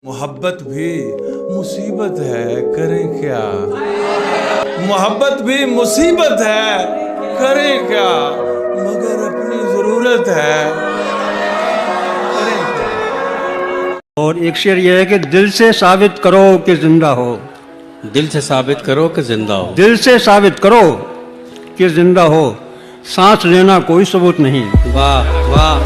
मोहब्बत भी मुसीबत है, करें क्या। मोहब्बत भी मुसीबत है, करें क्या, मगर अपनी जरूरत है, करें क्या। और एक शेर यह है कि दिल से साबित करो कि जिंदा हो। दिल से साबित करो कि जिंदा हो। दिल से साबित करो कि जिंदा हो, सांस लेना कोई सबूत नहीं। वाह वाह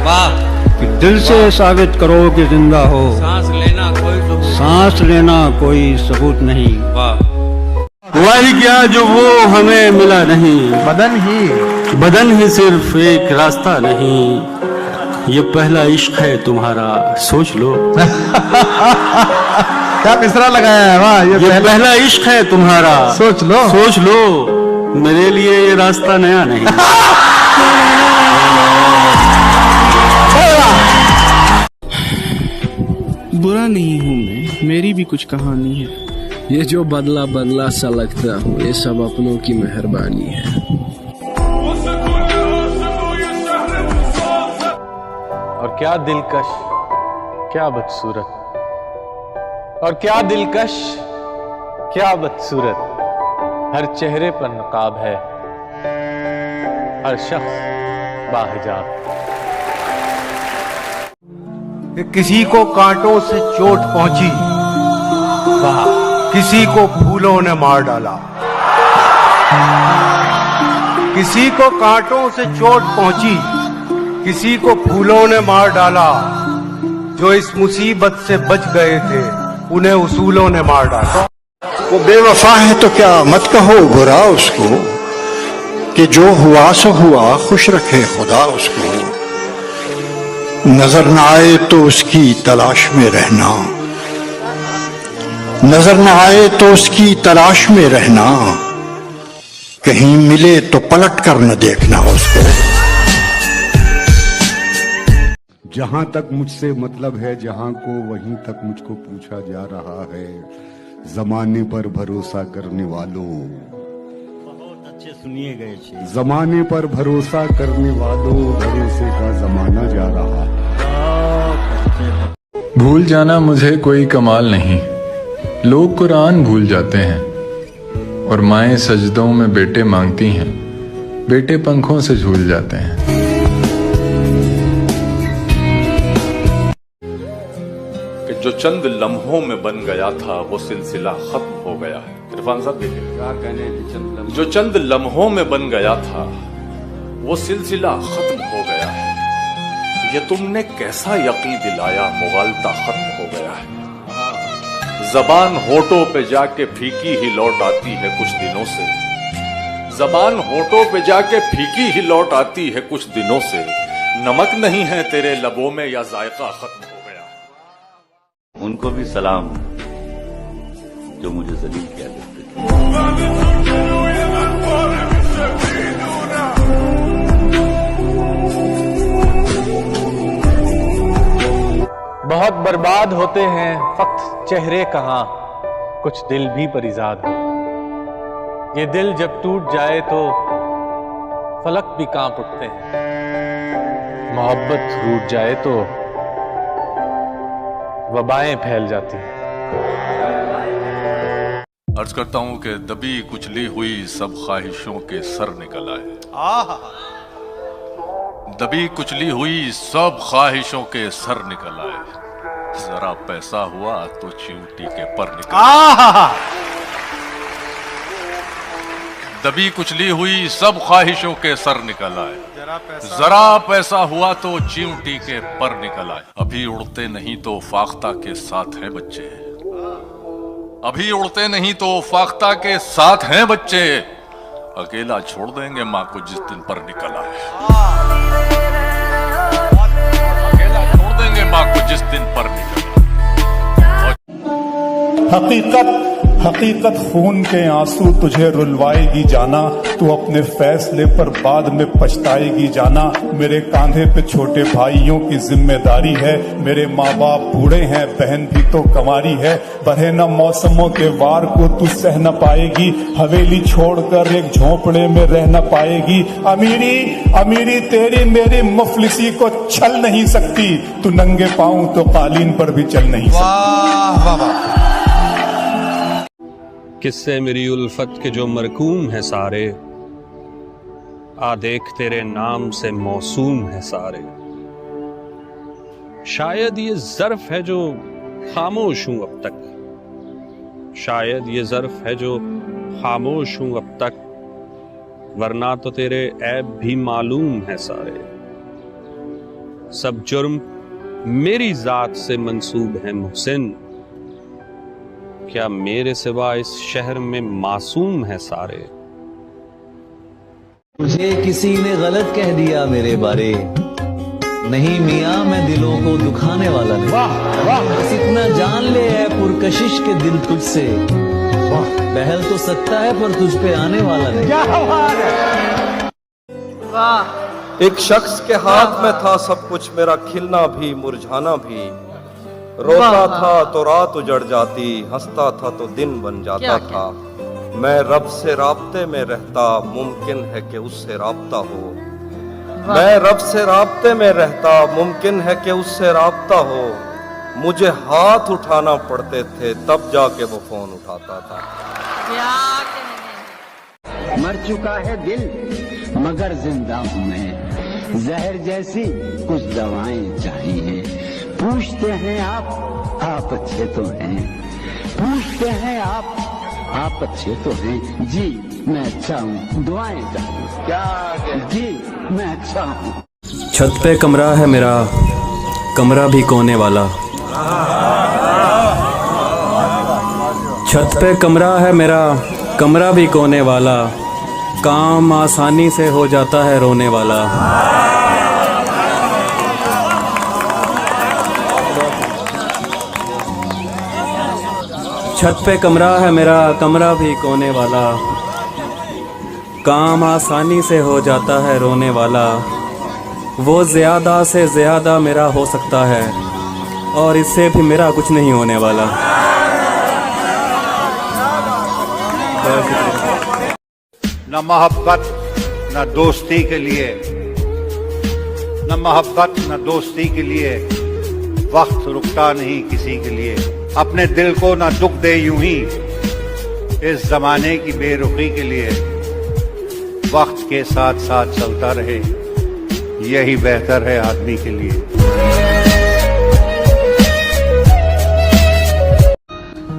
वाह। कि दिल से साबित करो कि जिंदा हो, सांस लेना कोई सबूत। सांस लेना कोई सबूत नहीं। वाह। हुआ ही क्या जो वो हमें मिला नहीं, बदन ही सिर्फ एक रास्ता नहीं। ये पहला इश्क है तुम्हारा, सोच लो। क्या मिसरा लगाया है, वाह। ये पहला इश्क है तुम्हारा, सोच लो। सोच लो। मेरे लिए ये रास्ता नया नहीं। बुरा नहीं हूँ मैं, मेरी भी कुछ कहानी है। ये जो बदला बदला सा लगता हूँ, ये सब अपनों की मेहरबानी है। और क्या दिलकश, क्या बदसूरत, और क्या दिलकश, क्या बदसूरत। हर चेहरे पर नकाब है, हर शख्स बाहिजाब। किसी को कांटों से चोट पहुंची, किसी को फूलों ने मार डाला। किसी को कांटों से चोट पहुंची, किसी को फूलों ने मार डाला। जो इस मुसीबत से बच गए थे, उन्हें उसूलों ने मार डाला। वो बेवफा है तो क्या मत कहो बुरा उसको, कि जो हुआ सो हुआ, खुश रखे खुदा उसको। नजर न आए तो उसकी तलाश में रहना, नजर न आए तो उसकी तलाश में रहना। कहीं मिले तो पलट कर न देखना उसको। जहां तक मुझसे मतलब है जहां को, वहीं तक मुझको पूछा जा रहा है। जमाने पर भरोसा करने वालों, बहुत अच्छे सुनिए गए शेर। जमाने पर भरोसा करने वालों, भरोसे का जमाना जा रहा है। भूल जाना मुझे कोई कमाल नहीं, लोग कुरान भूल जाते हैं। और माएं सजदों में बेटे मांगती हैं, बेटे पंखों से झूल जाते हैं। कि जो चंद लम्हों में बन गया था, वो सिलसिला खत्म हो गया है। इरफान साहब देखिए, जो चंद लम्हों में बन गया था, वो सिलसिला खत्म हो गया है। ये तुमने कैसा यकीन दिलाया, मुगालता खत्म हो गया है। जबान होठों पे जाके फीकी ही लौट आती है कुछ दिनों से। जबान होठों पे जाके फीकी ही लौट आती है कुछ दिनों से। नमक नहीं है तेरे लबों में, या जायका खत्म हो गया। उनको भी सलाम जो मुझे जलील किया करते थे। बहुत बर्बाद होते हैं फक्त चेहरे कहाँ, कुछ दिल भी परिजाद हो। ये दिल जब टूट जाए तो फलक भी कांप उठते हैं। मोहब्बत रूठ जाए तो वबाएं फैल जाती हैं। अर्ज करता हूं कि दबी कुचली हुई सब ख्वाहिशों के सर निकल आए। दबी कुचली हुई सब ख्वाहिशों के सर निकल आए। जरा पैसा हुआ तो चींटी के पर निकल आए। दबी कुचली हुई सब ख्वाहिशों के सर निकल आए। जरा पैसा हुआ तो चींटी के पर निकल आए। अभी उड़ते नहीं तो फाख्ता के साथ हैं बच्चे। अभी उड़ते नहीं तो फाख्ता के साथ हैं बच्चे। अकेला छोड़ देंगे माँ को जिस दिन पर निकल आए। अकेला छोड़ देंगे माँ को जिस दिन पर निकल आए। हकीकत हकीकत खून के आंसू तुझे रुलवाएगी जाना, तू अपने फैसले पर बाद में पछताएगी जाना। मेरे कांधे पे छोटे भाइयों की जिम्मेदारी है, मेरे माँ बाप बूढ़े हैं, बहन भी तो कंवारी है। बढ़े न मौसमों के वार को तू सह न पाएगी, हवेली छोड़कर एक झोंपड़े में रह न पाएगी। अमीरी अमीरी तेरी मेरी मुफलिसी को छल नहीं सकती, तू नंगे पाँव तो कालीन पर भी चल नहीं सकती। किस्से मेरी उल्फत के जो मरकूम है सारे, आ देख तेरे नाम से मौसूम है सारे। शायद ये ज़र्फ है जो खामोश हूं अब तक, शायद ये ज़र्फ है जो खामोश हूं अब तक, वरना तो तेरे ऐब भी मालूम है सारे। सब जुर्म मेरी जात से मंसूब है मुहसिन, क्या मेरे सिवा इस शहर में मासूम है सारे। मुझे किसी ने गलत कह दिया मेरे बारे, नहीं मियाँ मैं दिलों को दुखाने वाला नहीं। बस इतना जान ले है पुरकशिश के दिल तुझसे, पहल तो सकता है पर तुझ पे आने वाला नहीं। एक शख्स के हाथ में था सब कुछ, मेरा खिलना भी मुरझाना भी। रोता था तो रात उजड़ जाती, हंसता था तो दिन बन जाता था। मैं रब से राब्ते में रहता, मुमकिन है कि उससे राब्ता हो। मैं रब से राब्ते में रहता, मुमकिन है कि उससे राब्ता हो। मुझे हाथ उठाना पड़ते थे तब जाके वो फोन उठाता था। मर चुका है दिल मगर जिंदा हूँ मैं, जहर जैसी कुछ दवाएं चाहिए। पूछते हैं आप अच्छे तो हैं, पूछते हैं आप अच्छे तो हैं। जी मैं अच्छा हूँ, दुआएं चाहिए। क्या जी मैं अच्छा हूँ। छत पे कमरा है मेरा, कमरा भी कोने वाला। छत पे कमरा है मेरा, कमरा भी कोने वाला। काम आसानी से हो जाता है रोने वाला। छत पे कमरा है मेरा, कमरा भी कोने वाला। काम आसानी से हो जाता है रोने वाला। वो ज़्यादा से ज़्यादा मेरा हो सकता है और इससे भी मेरा कुछ नहीं होने वाला। न मोहब्बत न दोस्ती के लिए, न मोहब्बत न दोस्ती के लिए वक्त रुकता नहीं किसी के लिए। अपने दिल को ना दुख दे यूं ही इस जमाने की बेरुखी के लिए। वक्त के साथ साथ चलता रहे, यही बेहतर है आदमी के लिए।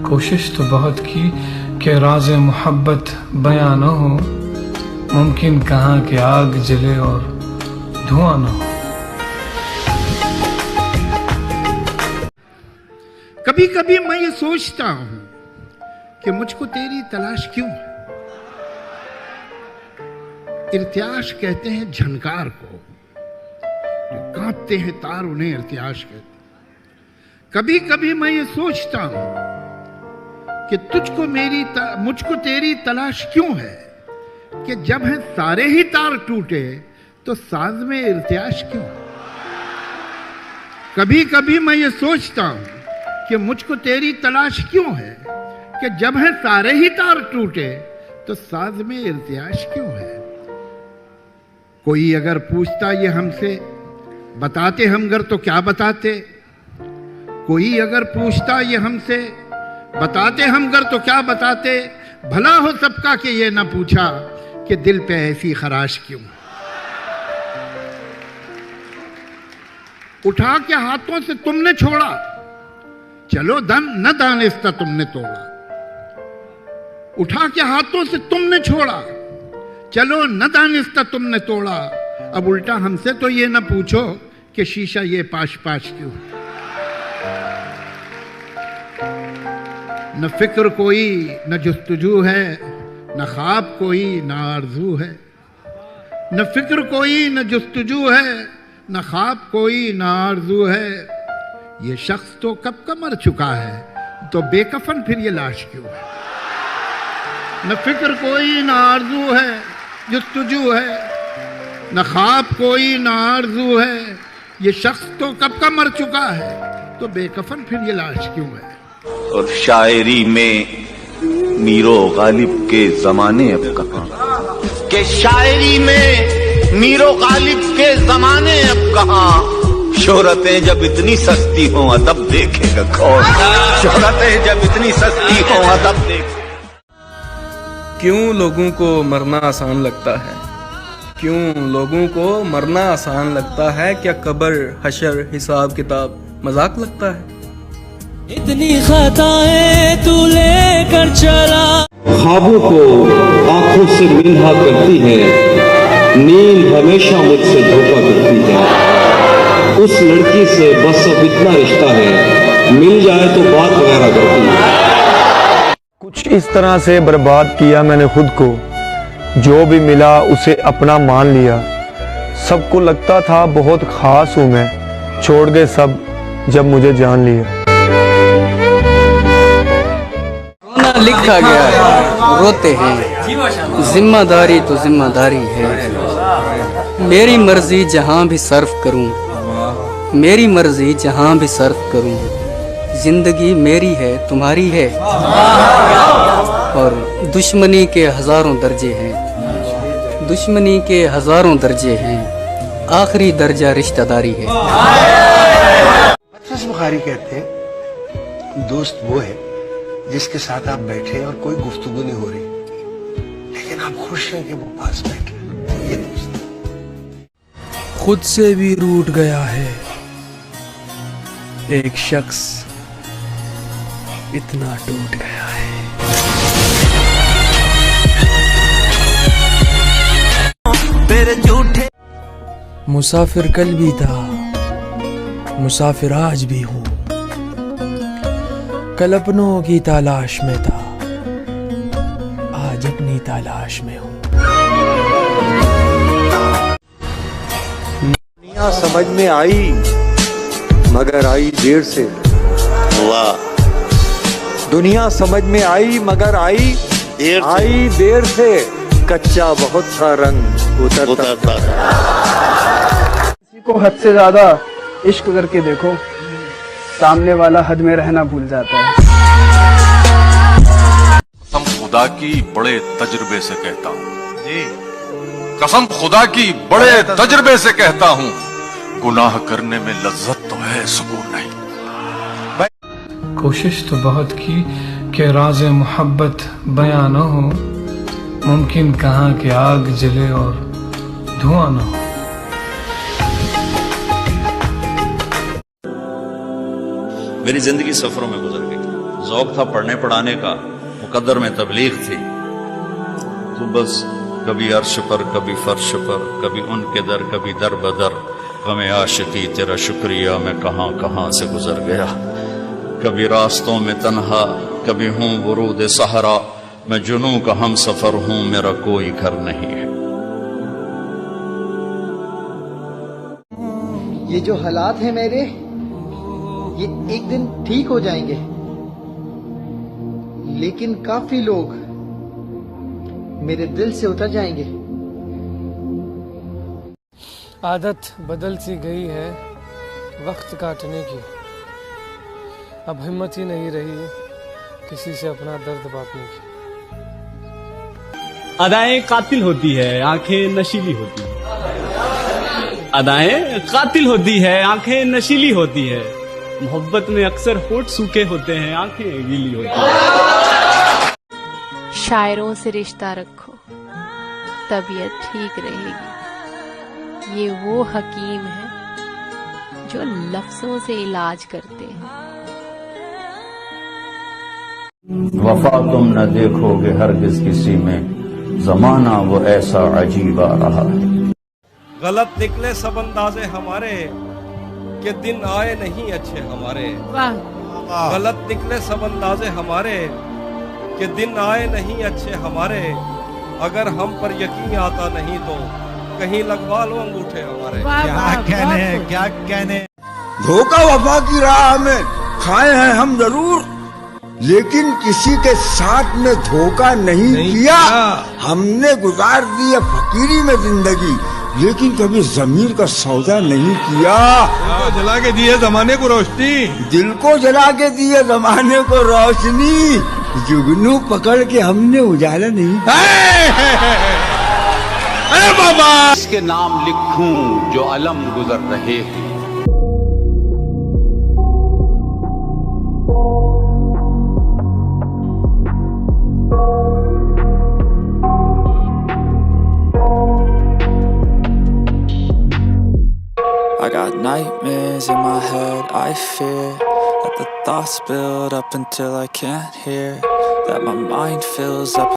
कोशिश तो बहुत की कि राज़ मोहब्बत बयां न हो, मुमकिन कहाँ कि आग जले और धुआं न हो। कभी कभी मैं ये सोचता हूं कि मुझको तेरी तलाश क्यों है। इर्तियाश कहते हैं झनकार को, जो कांपते हैं तार उन्हें इर्तियाश कहते हैं। कभी कभी मैं ये सोचता हूं कि मुझको तेरी तलाश क्यों है, कि जब है सारे ही तार टूटे तो साज में इर्तियाश क्यों। कभी कभी मैं ये सोचता हूं कि मुझको तेरी तलाश क्यों है, कि जब है सारे ही तार टूटे तो साज में इर्तियाश क्यों है। कोई अगर पूछता ये हमसे, बताते हम घर तो क्या बताते। कोई अगर पूछता ये हमसे, बताते हम घर तो क्या बताते। भला हो सबका कि ये ना पूछा कि दिल पे ऐसी खराश क्यों। उठा के हाथों से तुमने छोड़ा, चलो न दानिस्ता तुमने तोड़ा। उठा के हाथों से तुमने छोड़ा, चलो न दानिस्ता तुमने तोड़ा। अब उल्टा हमसे तो ये ना पूछो कि शीशा ये पाश पाश क्यों। न फिक्र कोई न जुस्तजू है, न ख्वाब कोई न आरजू है। न फिक्र कोई न जुस्तजू है, न ख्वाब कोई न आरजू है। ये शख्स तो कब का मर चुका है, तो बेकफन फिर ये लाश क्यों है। न फिक्र कोई न आरजू है जुस्तजू है, न ख्वाब कोई न आरजू है, ये शख्स तो कब का मर चुका है, तो बेकफन फिर ये लाश क्यों है। और शायरी में मीरो गालिब के जमाने अब कहाँ, के शायरी में मीरो गालिब के जमाने अब कहाँ। शोहरतें जब इतनी सस्ती हों अदब देखेगा कौन, शोहरतें जब इतनी सस्ती हों अदब देखेगा। क्यों लोगों को मरना आसान लगता है, क्यों लोगों को मरना आसान लगता है, क्या कब्र हशर हिसाब किताब मजाक लगता है। इतनी खताएं तू लेकर चला, ख्वाबों को आंखों से मिन्हा करती है, नींद हमेशा मुझसे धोखा करती है। उस लड़की से बस अब इतना रिश्ता है, मिल जाए तो बात वगैरह करती है। कुछ इस तरह से बर्बाद किया मैंने खुद को, जो भी मिला उसे अपना मान लिया। सबको लगता था बहुत खास हूं मैं, छोड़ गए सब जब मुझे जान लिया। लिखा गया है, रोते हैं, जिम्मेदारी तो जिम्मेदारी है। मेरी मर्जी जहां भी सर्फ करूं, मेरी मर्जी जहां भी सर्फ करूं, जिंदगी मेरी है तुम्हारी है। और दुश्मनी के हजारों दर्जे हैं, दुश्मनी के हजारों दर्जे हैं, आखिरी दर्जा रिश्तेदारी है। बुखारी कहते हैं दोस्त वो है जिसके साथ आप बैठे और कोई गुफ्तगू नहीं हो रही, लेकिन आप खुश हैं कि वो पास बैठे। ये दोस्त खुद से भी रूठ गया है एक शख्स, इतना टूट गया है। मुसाफिर कल भी था, मुसाफिर आज भी हूँ, कल अपनों की तलाश में था, आज अपनी तलाश में हूँ। दुनिया समझ में आई मगर आई देर से, वाह। दुनिया समझ में आई मगर आई देर से, कच्चा बहुत सा रंग उतरता था। किसी को हद से ज्यादा इश्क करके देखो, सामने वाला हद में रहना भूल जाता है। कसम खुदा की बड़े तजुर्बे से कहता हूँ जी, कसम खुदा की बड़े तजुर्बे से कहता हूँ, गुनाह करने में लज्जत तो है, सुकून नहीं। कोशिश तो बहुत की कि राज़े मोहब्बत बयां न हो, मुमकिन कहाँ कि आग जले और धुआं न हो। मेरी जिंदगी सफरों में गुजर गई। ज़ौक़ था पढ़ने पढ़ाने का, मुकद्दर में तबलीग थी, तो बस कभी अर्श पर कभी फर्श पर, कभी उनके दर कभी दर बदर, गमे आशिकी तेरा शुक्रिया मैं कहाँ कहाँ से गुजर गया। कभी रास्तों में तन्हा, कभी हूँ वरूद सहरा, मैं जुनू का हम सफर हूँ, मेरा कोई घर नहीं है। ये जो हालात हैं मेरे, ये एक दिन ठीक हो जाएंगे, लेकिन काफी लोग मेरे दिल से उतर जाएंगे। आदत बदल सी गई है वक्त काटने की, अब हिम्मत ही नहीं रही किसी से अपना दर्द बांटने की। अदाएं कातिल होती है, आंखें नशीली होती है। अदाएं कातिल होती है, आंखें नशीली होती है। मोहब्बत में अक्सर होठ सूखे होते हैं, आंखें गीली होती हैं। शायरों से रिश्ता रखो, तबीयत ठीक रहेगी। ये वो हकीम है जो लफ्जों से इलाज करते हैं। वफा तुम न देखोगे हरगिज किसी में, जमाना वो ऐसा अजीब आ रहा है। गलत निकले सब अंदाजे हमारे, कि दिन आए नहीं अच्छे हमारे। गलत निकले सब अंदाजे हमारे, कि दिन आए नहीं अच्छे हमारे। अगर हम पर यकीन आता नहीं तो कहीं लगवा लो अंगूठे हमारे। क्या कहने। धोखा वफा की राह में खाए हैं हम जरूर, लेकिन किसी के साथ में धोखा नहीं किया। हमने गुजार दी है फकीरी में जिंदगी, लेकिन कभी जमीर का सौदा नहीं किया। जला के दिए जमाने को रोशनी, दिल को जला के दिए जमाने को रोशनी, जुगनू पकड़ के हमने उजाला नहीं। बाबा इसके नाम लिखूं जो अलम गुजर रहे हैं। I got nightmares in my head, I fear that the thoughts build up until I can't hear, that my mind fills up